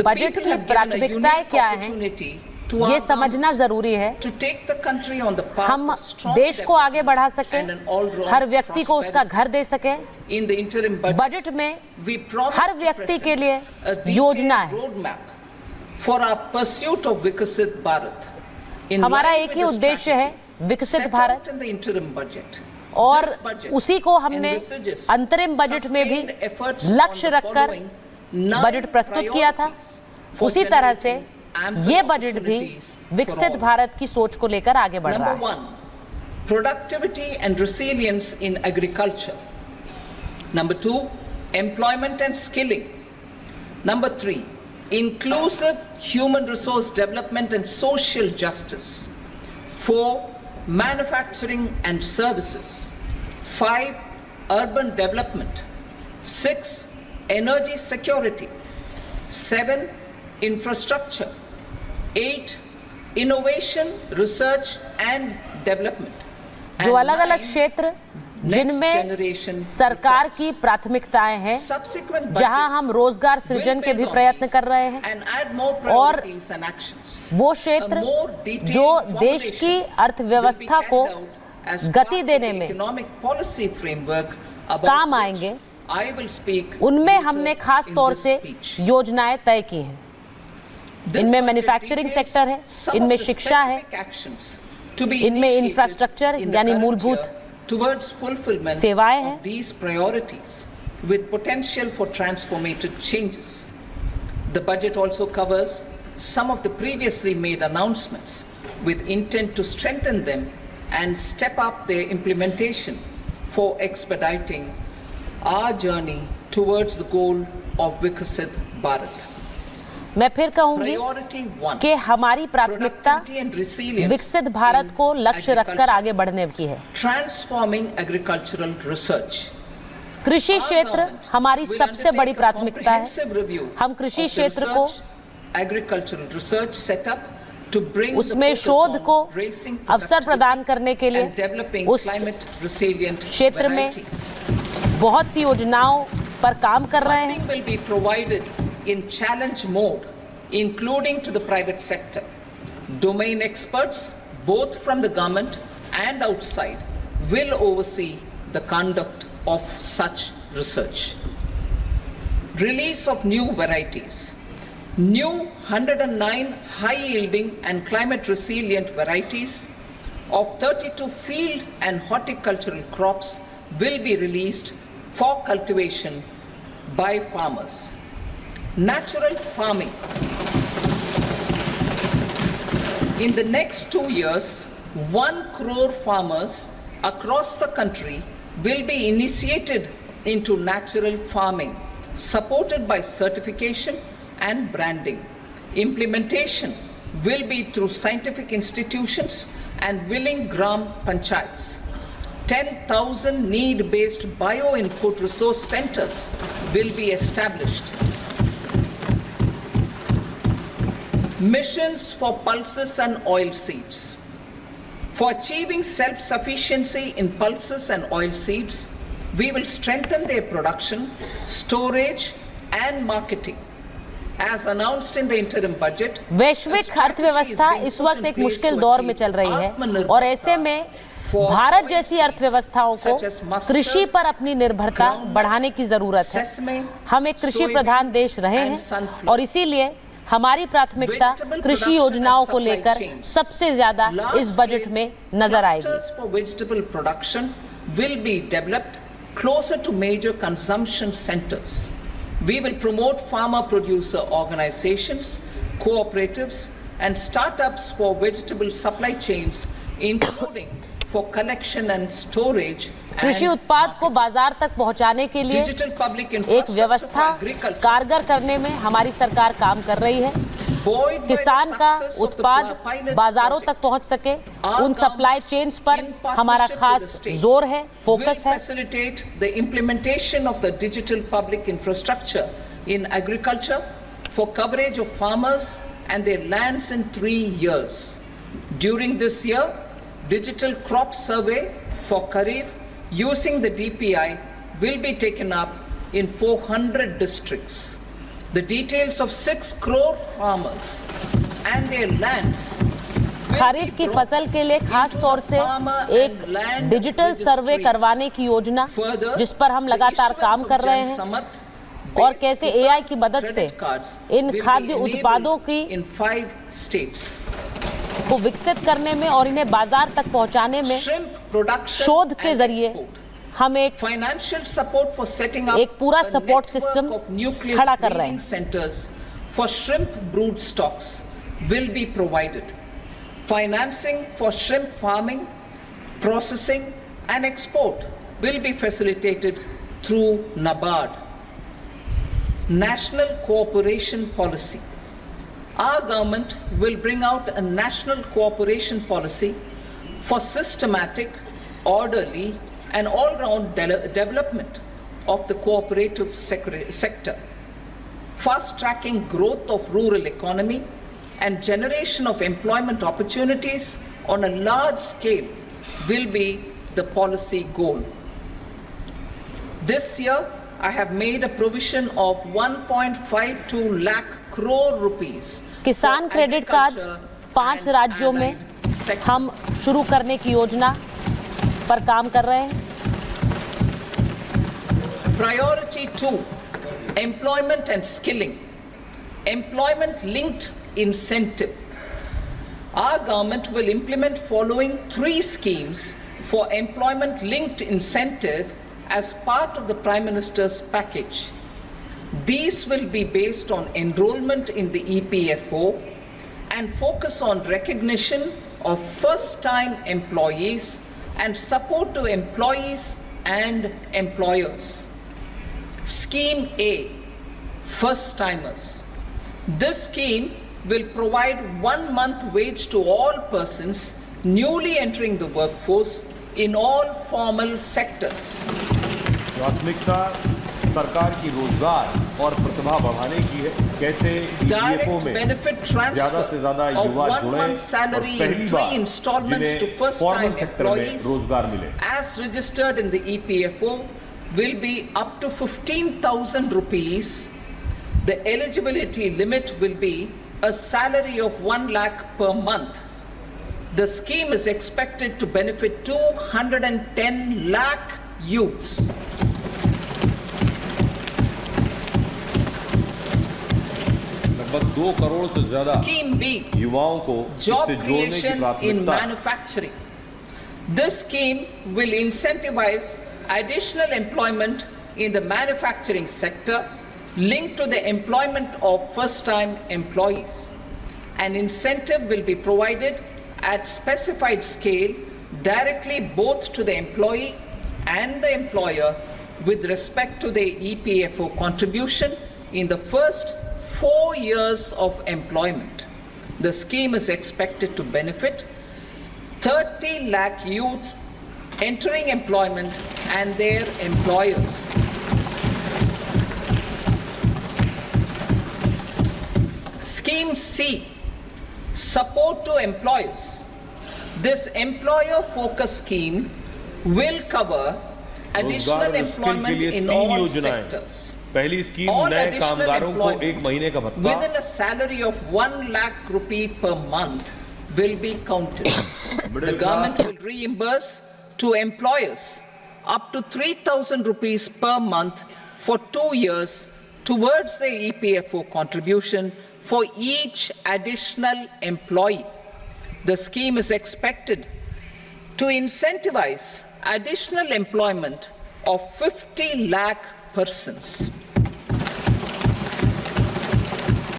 Budget की प्राथमिकताएं क्या हैं, ये समझना जरूरी है। हम देश को आगे बढ़ा सकें, हर व्यक्ति को उसका घर दे सकें। बजट में हर व्यक्ति के लिए योजना है। हमारा एक ही उद्देश्य है, विकसित भारत, और उसी को हमने अंतरिम बजट में भी लक्ष्य रखकर बजट प्रस्तुत किया था। उसी तरह से ये बजट भी विकसित भारत की सोच को लेकर आगे बढ़ रहा है। Productivity and resilience in agriculture. Number 2, employment and skilling. Number 3, inclusive human resource development and social justice. 4, manufacturing and services. 5, urban development. 6, energy security. 7, infrastructure. 8, innovation, research and development. जो अलग अलग क्षेत्र जिनमें सरकार की प्राथमिकताएं हैं, जहां हम रोजगार सृजन के भी प्रयत्न कर रहे हैं, और वो क्षेत्र जो देश की अर्थव्यवस्था को गति देने में काम आएंगे, उनमें हमने खास तौर से योजनाएं तय की हैं। इनमें मैन्युफैक्चरिंग सेक्टर है, इनमें शिक्षा है, इनमें इंफ्रास्ट्रक्चर यानी मूलभूत सेवाएं हैं। These priorities with potential for transformative changes. The budget also covers some of the previously made announcements with intent to strengthen them and step up their implementation for expediting our journey towards the goal of Viksit Bharat. मैं फिर कहूंगी कि हमारी प्राथमिकता विकसित भारत को लक्ष्य रखकर आगे बढ़ने की है। ट्रांसफॉर्मिंग एग्रीकल्चरल रिसर्च, कृषि क्षेत्र हमारी सबसे बड़ी प्राथमिकता है। हम कृषि क्षेत्र को एग्रीकल्चरल रिसर्च सेटअप उसमें शोध को अवसर प्रदान करने के लिए उस क्षेत्र में बहुत सी योजनाओं पर काम कर रहे हैं। In challenge mode, including to the private sector. Domain experts, both from the government and outside, will oversee the conduct of such research. Release of new varieties. New 109 high-yielding and climate-resilient varieties of 32 field and horticultural crops will be released for cultivation by farmers. Natural farming. In the next 2 years, 1 crore farmers across the country will be initiated into natural farming, supported by certification and branding. Implementation will be through scientific institutions and willing gram panchayats. 10,000 need-based bio-input resource centers will be established. Missions for pulses and oil seeds. For achieving self-sufficiency in pulses and oil seeds, we will strengthen their production, storage and marketing. As announced in the interim budget, वैश्विक अर्थव्यवस्था इस वक्त एक मुश्किल दौर में चल रही है, और ऐसे में भारत जैसी अर्थव्यवस्थाओं को कृषि पर अपनी निर्भरता बढ़ाने की जरूरत है। हम एक कृषि प्रधान देश रहे हैं, और इसीलिए हमारी प्राथमिकता कृषि योजनाओं को लेकर सबसे ज्यादा इस बजट में नजर आएगी। Vegetable production will be developed closer to major consumption centers. We will promote farmer producer organizations, cooperatives and startups for vegetable supply chains, including for collection and storage. कृषि उत्पाद को बाजार तक पहुंचाने के लिए एक व्यवस्था कारगर करने में हमारी सरकार काम कर रही है। किसान का उत्पाद बाजारों तक पहुंच सके, उन सप्लाई चेन्स पर हमारा खास जोर है, फोकस है। Facilitate the implementation of the digital public infrastructure in agriculture for coverage of farmers and their lands in 3 years. During this year, digital crop survey for Kharif using the DPI will be taken up in 400 districts. The details of 6 crore farmers and their lands खरीफ की फसल के लिए खास तौर से एक digital survey करवाने की योजना जिस पर हम लगातार काम कर रहे हैं और कैसे एआई की मदद से इन खाद्य उत्पादों की को विकसित करने में और इन्हें बाजार तक पहुंचाने में शोध के जरिए हम एक पूरा सपोर्ट सिस्टम खड़ा कर रहे हैं। For shrimp brood stocks will be provided. Financing for shrimp farming, processing and export will be facilitated through NABARD. National Cooperation Policy. Our government will bring out a national cooperation policy for systematic, orderly and all-round development of the cooperative sector. Fast-tracking growth of rural economy and generation of employment opportunities on a large scale will be the policy goal. This year, I have made a provision of 1.52 lakh crore rupees. किसान credit card 5 राज्यों में हम शुरू करने की योजना पर काम कर रहे हैं। Priority 2, employment and skilling. Employment linked incentive. Our government will implement following 3 schemes for employment linked incentive as part of the Prime Minister's package. These will be based on enrollment in the EPFO and focus on recognition of first-time employees and support to employees and employers. Scheme A, first-timers. This scheme will provide 1 month wage to all persons newly entering the workforce in all formal sectors. प्राथमिकता सरकार की रोजगार और प्रतिभा बढ़ाने की है। कैसे EPFO में ज्यादा से ज्यादा युवा जुड़े और पहली बार जिन्हें फॉर्मल सेक्टर में रोजगार मिले। As registered in the EPFO will be up to 15,000 rupees. The eligibility limit will be a salary of 1 lakh per month. The scheme is expected to benefit 210 lakh youths. लगभग 2 करोड़ से ज्यादा Scheme B, युवाओं को job इससे जोड़ने की creation in प्राथमिकता। manufacturing. This scheme will incentivize additional employment in the manufacturing sector linked to the employment of first-time employees. An incentive will be provided at specified scale directly both to the employee and the employer with respect to the EPFO contribution in the first 4 years of employment. The scheme is expected to benefit 30 lakh youth entering employment and their employers. Scheme C, support to employers. This employer-focused scheme will cover additional employment in all sectors. पहली scheme नए कामगारों को 1 महीने का भत्ता within a salary of 1 lakh rupee per month will be counted. The government will reimburse to employers up to 3,000 rupees per month for 2 years towards the EPFO contribution for each additional employee. The scheme is expected to incentivize additional employment of 50 lakh persons.